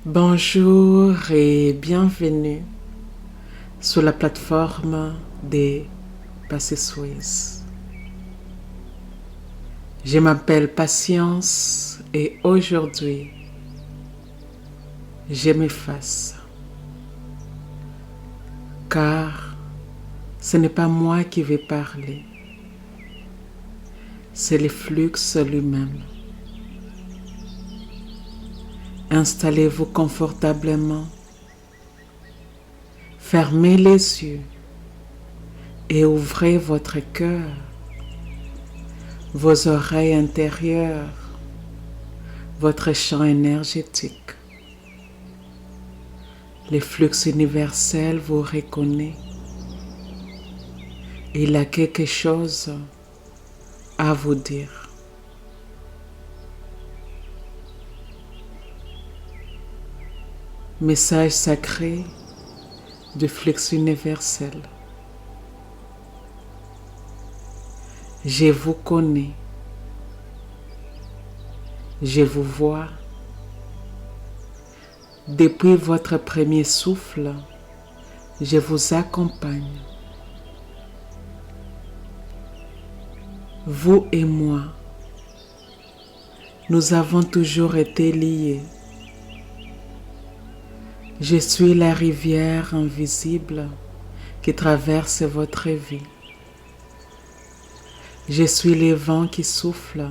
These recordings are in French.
Bonjour et bienvenue sur la plateforme des Passé Suisse. Je m'appelle Patience et aujourd'hui, je m'efface car ce n'est pas moi qui vais parler, c'est le flux lui-même. Installez-vous confortablement, fermez les yeux et ouvrez votre cœur, vos oreilles intérieures, votre champ énergétique. Le flux universel vous reconnaît. Il a quelque chose à vous dire. Message sacré du flux universel. Je vous connais. Je vous vois. Depuis votre premier souffle, je vous accompagne. Vous et moi, nous avons toujours été liés. Je suis la rivière invisible qui traverse votre vie. Je suis le vent qui souffle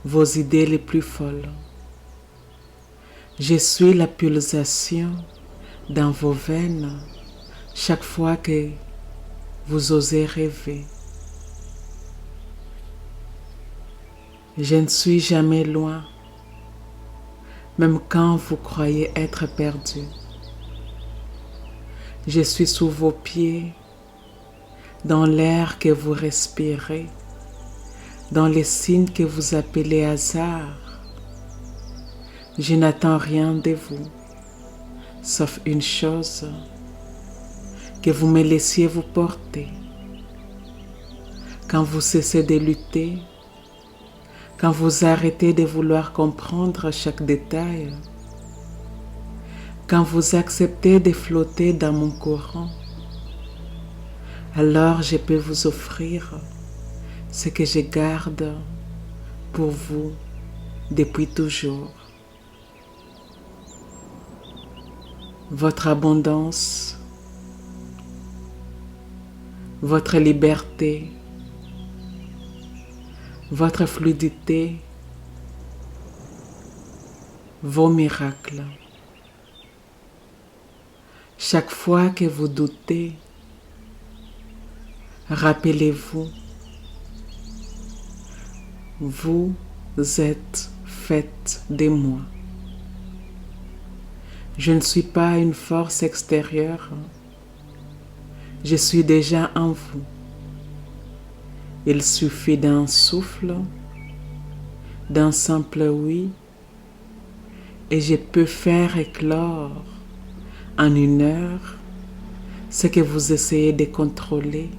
vos idées les plus folles. Je suis la pulsation dans vos veines chaque fois que vous osez rêver. Je ne suis jamais loin, même quand vous croyez être perdu. Je suis sous vos pieds, dans l'air que vous respirez, dans les signes que vous appelez hasard. Je n'attends rien de vous, sauf une chose, que vous me laissiez vous porter. Quand vous cessez de lutter, quand vous arrêtez de vouloir comprendre chaque détail, quand vous acceptez de flotter dans mon courant, alors je peux vous offrir ce que je garde pour vous depuis toujours. Votre abondance, votre liberté, votre fluidité, vos miracles. Chaque fois que vous doutez, rappelez-vous, vous êtes faite de moi. Je ne suis pas une force extérieure, je suis déjà en vous. Il suffit d'un souffle, d'un simple oui, et je peux faire éclore en une heure ce que vous essayez de contrôler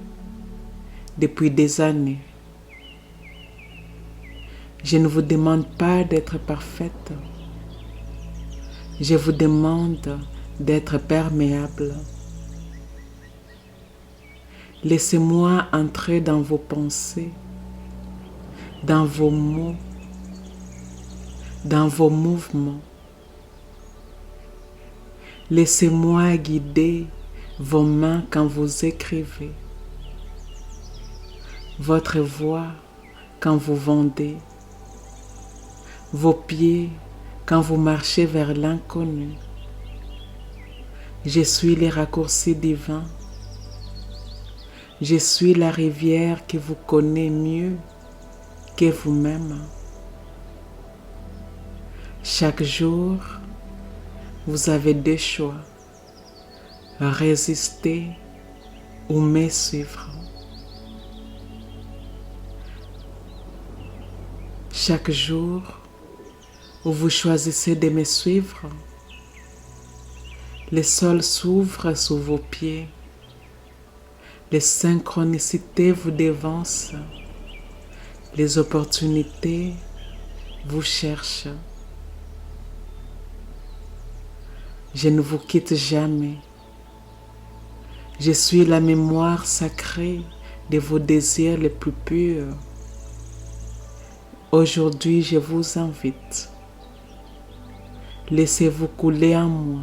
depuis des années. Je ne vous demande pas d'être parfaite. Je vous demande d'être perméable. Laissez-moi entrer dans vos pensées, dans vos mots, dans vos mouvements. Laissez-moi guider vos mains quand vous écrivez, votre voix quand vous vendez, vos pieds quand vous marchez vers l'inconnu. Je suis les raccourcis divins. Je suis la rivière qui vous connaît mieux que vous-même. Chaque jour, vous avez deux choix, résister ou me suivre. Chaque jour où vous choisissez de me suivre, le sol s'ouvre sous vos pieds, les synchronicités vous devancent, les opportunités vous cherchent. Je ne vous quitte jamais. Je suis la mémoire sacrée de vos désirs les plus purs. Aujourd'hui, je vous invite. Laissez-vous couler en moi.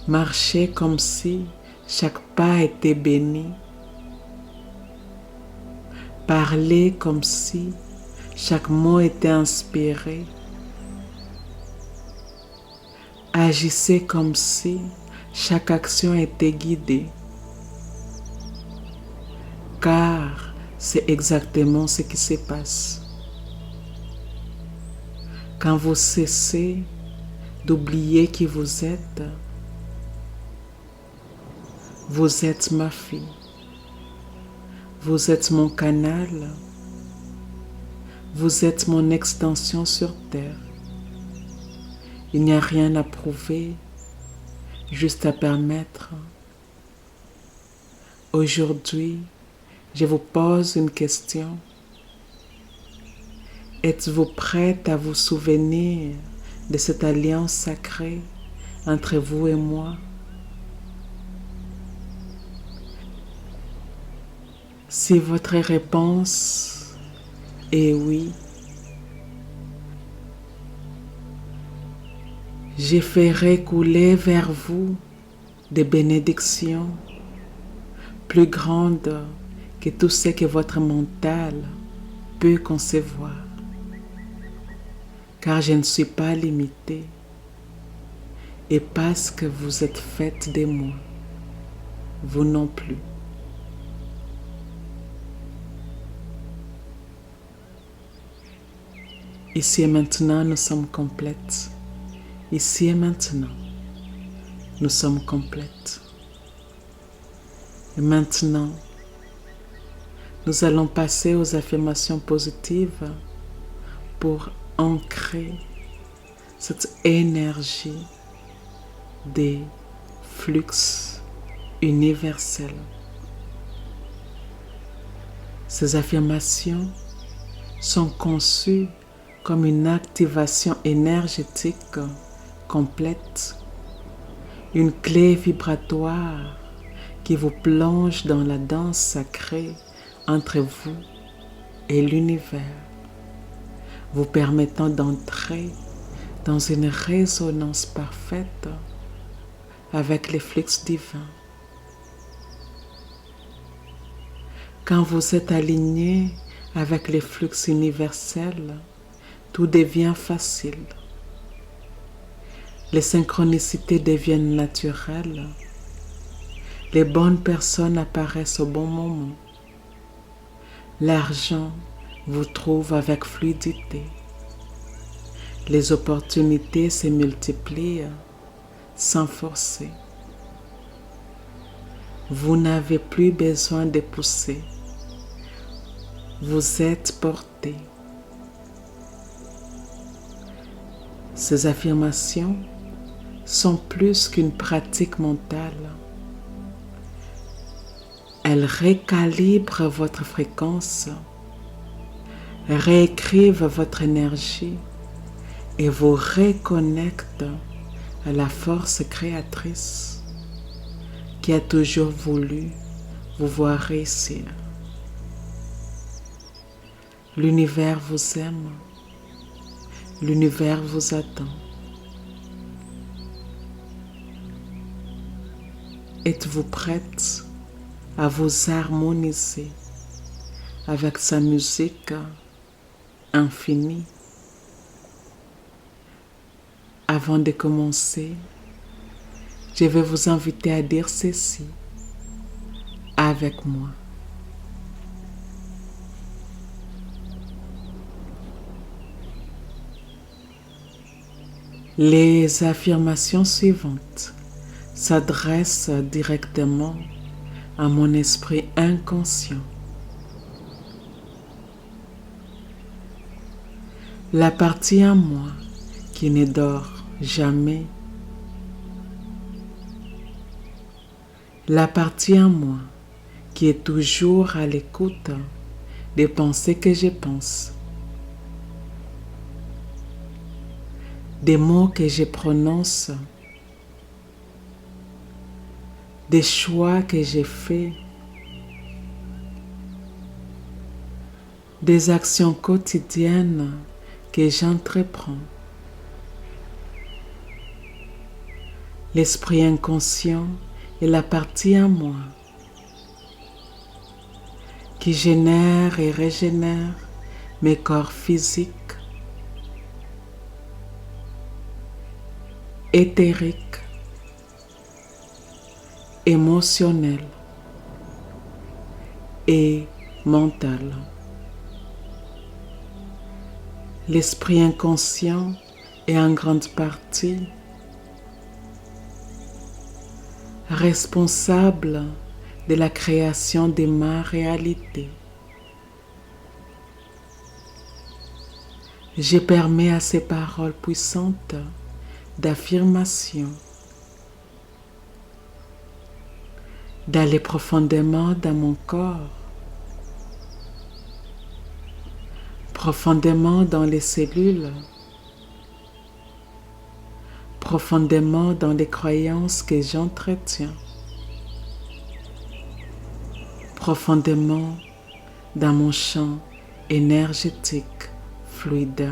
Marchez comme si chaque pas était béni. Parlez comme si chaque mot était inspiré. Agissez comme si chaque action était guidée. Car c'est exactement ce qui se passe. Quand vous cessez d'oublier qui vous êtes ma fille. Vous êtes mon canal. Vous êtes mon extension sur terre. Il n'y a rien à prouver, juste à permettre. Aujourd'hui, je vous pose une question. Êtes-vous prête à vous souvenir de cette alliance sacrée entre vous et moi? Si votre réponse est oui, je ferai couler vers vous des bénédictions plus grandes que tout ce que votre mental peut concevoir. Car je ne suis pas limitée. Et parce que vous êtes faite de moi, vous non plus. Ici et maintenant, nous sommes complètes. Ici et maintenant, nous sommes complètes. Et maintenant, nous allons passer aux affirmations positives pour ancrer cette énergie des flux universels. Ces affirmations sont conçues comme une activation énergétique complète, une clé vibratoire qui vous plonge dans la danse sacrée entre vous et l'univers, vous permettant d'entrer dans une résonance parfaite avec les flux divins. Quand vous êtes aligné avec les flux universels, tout devient facile. Les synchronicités deviennent naturelles. Les bonnes personnes apparaissent au bon moment. L'argent vous trouve avec fluidité. Les opportunités se multiplient sans forcer. Vous n'avez plus besoin de pousser. Vous êtes porté. Ces affirmations sont plus qu'une pratique mentale. Elles recalibrent votre fréquence, réécrivent votre énergie et vous reconnectent à la force créatrice qui a toujours voulu vous voir réussir. L'univers vous aime. L'univers vous attend. Êtes-vous prête à vous harmoniser avec sa musique infinie? Avant de commencer, je vais vous inviter à dire ceci avec moi. Les affirmations suivantes s'adressent directement à mon esprit inconscient. La partie en moi qui ne dort jamais. La partie en moi qui est toujours à l'écoute des pensées que je pense. des mots que je prononce, des choix que j'ai faits, des actions quotidiennes que j'entreprends. L'esprit inconscient est la partie en moi qui génère et régénère mes corps physiques, éthériques, émotionnels et mentaux. L'esprit inconscient est en grande partie responsable de la création de ma réalité. Je permets à ces paroles puissantes d'affirmation d'aller profondément dans mon corps, profondément dans les cellules, profondément dans les croyances que j'entretiens, profondément dans mon champ énergétique fluide.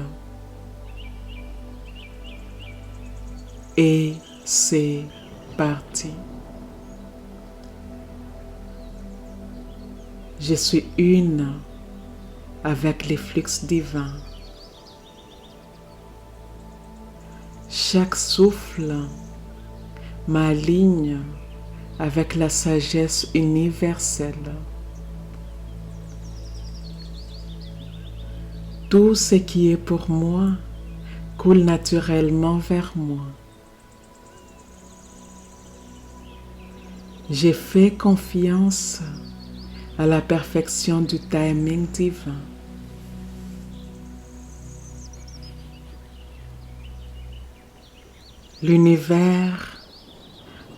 Et c'est parti. Je suis une avec les flux divins. Chaque souffle m'aligne avec la sagesse universelle. Tout ce qui est pour moi coule naturellement vers moi. J'ai fait confiance à la perfection du timing divin. L'univers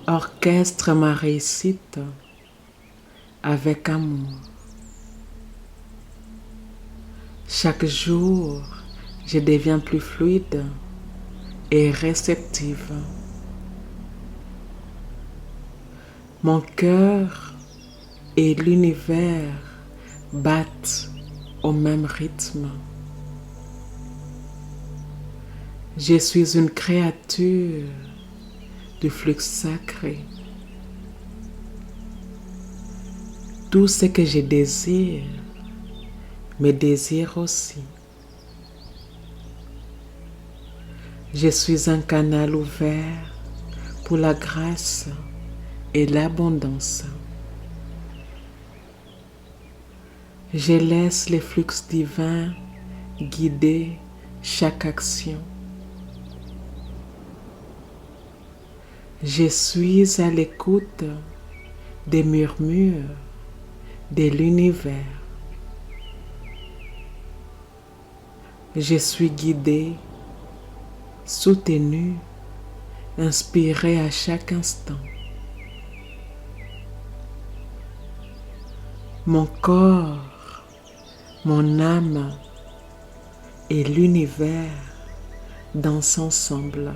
orchestre ma réussite avec amour. Chaque jour, je deviens plus fluide et réceptive. Mon cœur et l'univers battent au même rythme. Je suis une créature du flux sacré. Tout ce que je désire me désire aussi. Je suis un canal ouvert pour la grâce et l'abondance. Je laisse les flux divins guider chaque action. Je suis à l'écoute des murmures de l'univers. Je suis guidé, soutenu, inspiré à chaque instant. Mon corps, mon âme et l'univers dansent ensemble.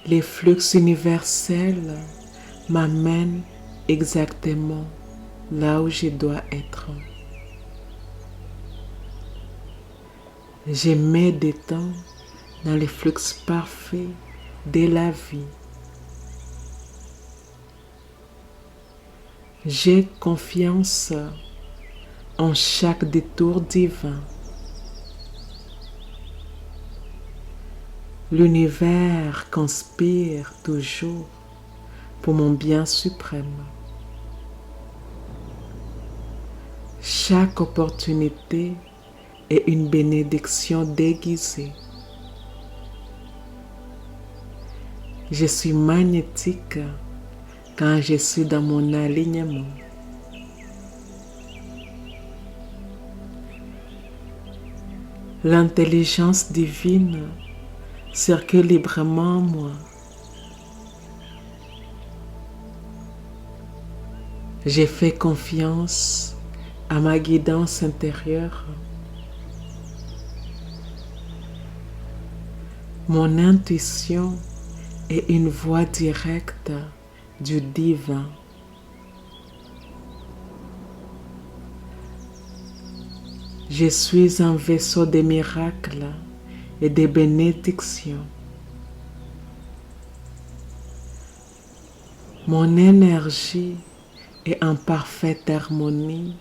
Les flux universels m'amènent exactement là où je dois être. Je me détends dans les flux parfaits de la vie. J'ai confiance en chaque détour divin. L'univers conspire toujours pour mon bien suprême. Chaque opportunité est une bénédiction déguisée. Je suis magnétique quand je suis dans mon alignement. L'intelligence divine circule librement en moi. J'ai fait confiance à ma guidance intérieure. Mon intuition est une voix directe du divin. Je suis un vaisseau de miracles et de bénédictions. Mon énergie est en parfaite harmonie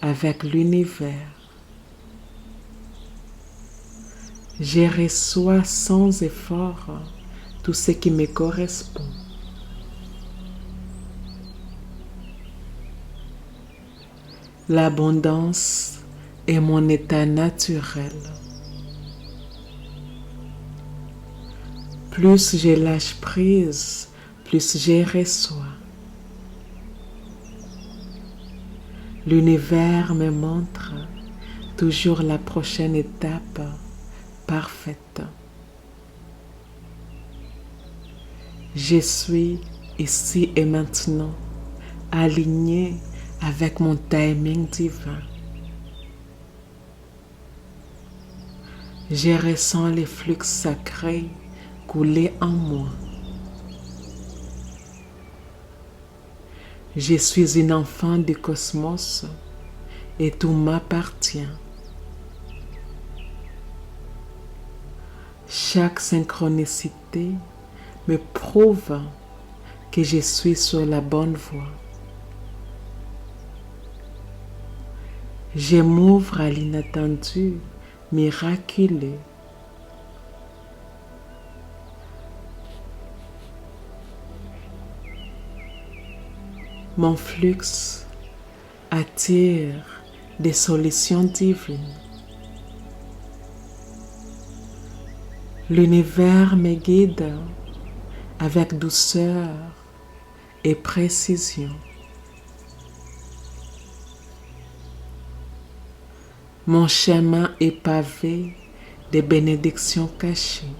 avec l'univers. Je reçois sans effort tout ce qui me correspond. L'abondance est mon état naturel. Plus je lâche prise, plus je reçois. L'univers me montre toujours la prochaine étape parfaite. Je suis ici et maintenant aligné avec mon timing divin. Je ressens les flux sacrés couler en moi. Je suis une enfant du cosmos et tout m'appartient. Chaque synchronicité me prouve que je suis sur la bonne voie. Je m'ouvre à l'inattendu, miraculeux. Mon flux attire des solutions divines. L'univers me guide avec douceur et précision. Mon chemin est pavé de bénédictions cachées.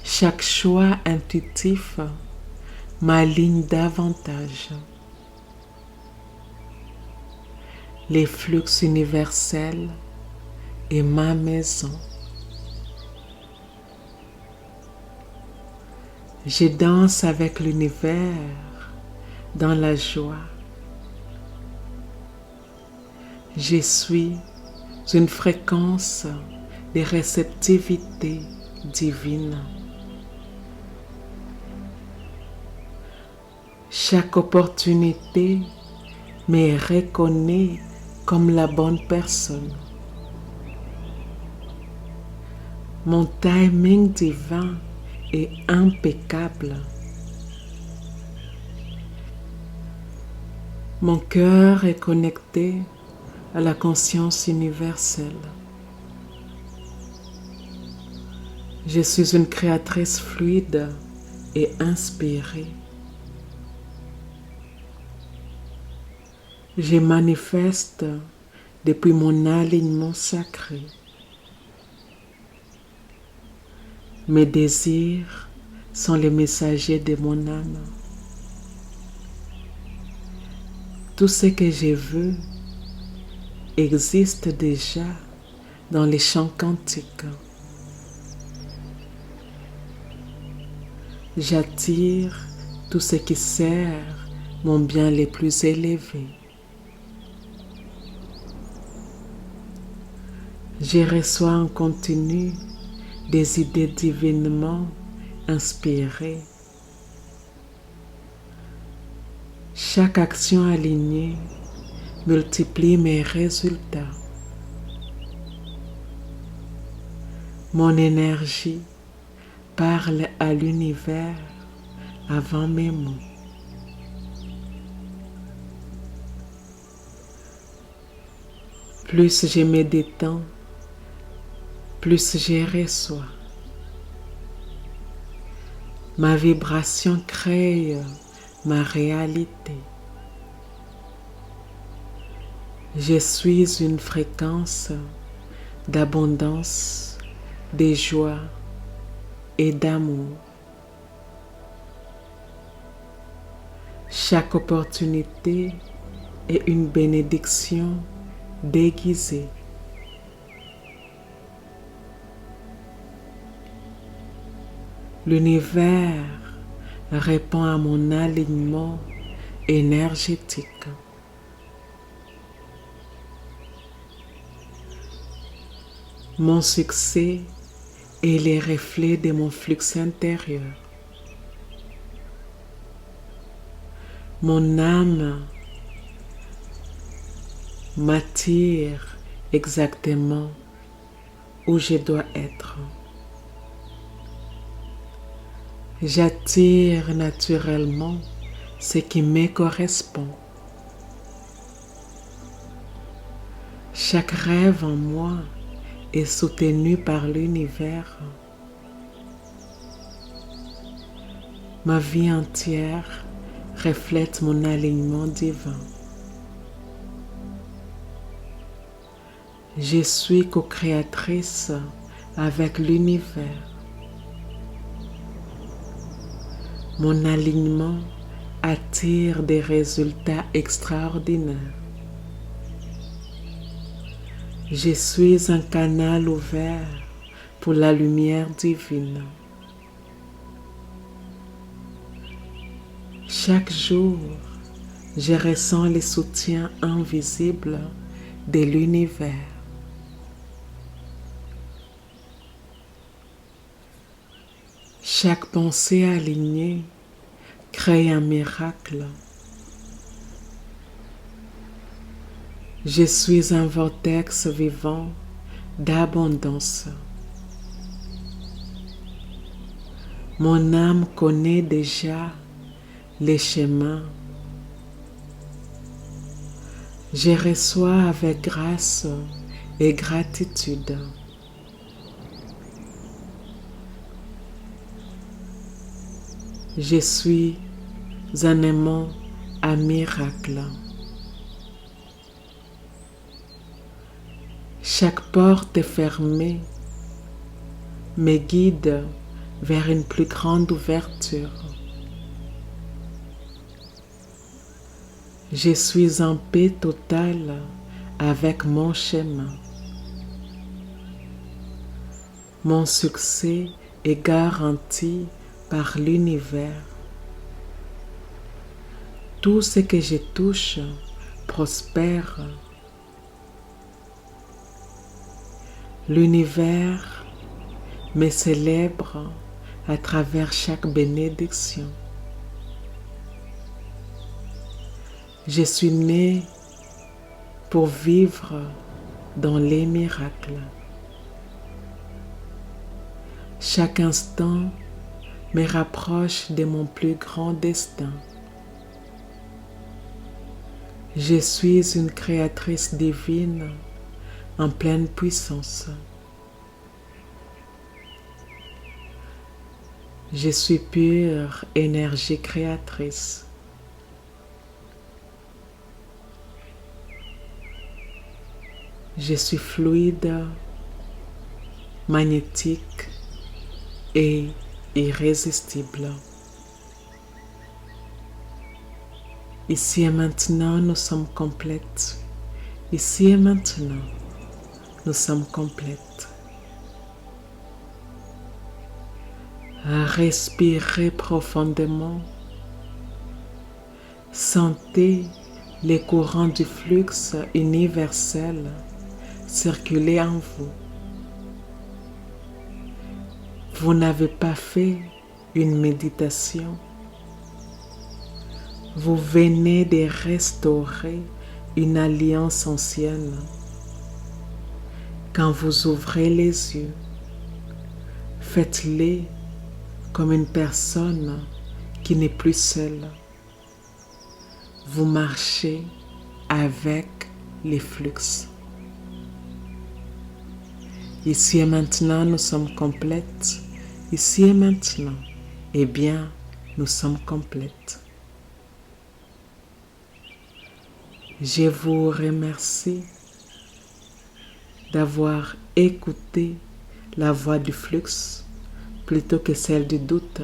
Chaque choix intuitif m'aligne davantage. Les flux universels est ma maison. Je danse avec l'univers dans la joie. Je suis une fréquence de réceptivité divine. Chaque opportunité me reconnaît comme la bonne personne. Mon timing divin est impeccable. Mon cœur est connecté à la conscience universelle. Je suis une créatrice fluide et inspirée. Je manifeste depuis mon alignement sacré. Mes désirs sont les messagers de mon âme. Tout ce que je veux existe déjà dans les champs quantiques. J'attire tout ce qui sert mon bien le plus élevé. Je reçois en continu des idées divinement inspirées. Chaque action alignée multiplie mes résultats. Mon énergie parle à l'univers avant mes mots. Plus je me détends, plus je reçois. Ma vibration crée ma réalité. Je suis une fréquence d'abondance, de joie et d'amour. Chaque opportunité est une bénédiction déguisée. L'univers répond à mon alignement énergétique. Mon succès est les reflets de mon flux intérieur. Mon âme m'attire exactement où je dois être. J'attire naturellement ce qui me correspond. Chaque rêve en moi est soutenu par l'univers. Ma vie entière reflète mon alignement divin. Je suis co-créatrice avec l'univers. Mon alignement attire des résultats extraordinaires. Je suis un canal ouvert pour la lumière divine. Chaque jour, je ressens le soutien invisible de l'univers. Chaque pensée alignée crée un miracle. Je suis un vortex vivant d'abondance. Mon âme connaît déjà les chemins. Je reçois avec grâce et gratitude. Je suis un aimant à miracle. Chaque porte fermée me guide vers une plus grande ouverture. Je suis en paix totale avec mon chemin. Mon succès est garanti par l'univers. Tout ce que je touche prospère. L'univers me célèbre à travers chaque bénédiction. Je suis né pour vivre dans les miracles. Chaque instant me rapproche de mon plus grand destin. Je suis une créatrice divine en pleine puissance. Je suis pure énergie créatrice. Je suis fluide, magnétique et irrésistible. Ici et maintenant, nous sommes complètes. Ici et maintenant, nous sommes complètes. Respirez profondément. Sentez les courants du flux universel circuler en vous. Vous n'avez pas fait une méditation. Vous venez de restaurer une alliance ancienne. Quand vous ouvrez les yeux, faites-les comme une personne qui n'est plus seule. Vous marchez avec les flux. Ici et maintenant, nous sommes complètes. Ici et maintenant, eh bien, nous sommes complètes. Je vous remercie d'avoir écouté la voix du flux plutôt que celle du doute.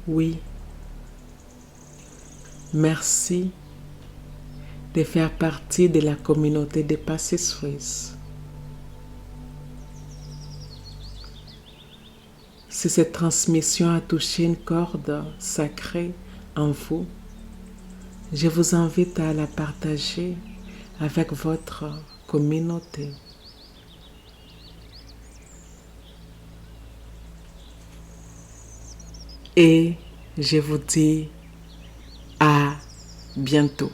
Oui, merci de faire partie de la communauté des Passés Suisses. Si cette transmission a touché une corde sacrée en vous, je vous invite à la partager avec votre communauté. Et je vous dis à bientôt.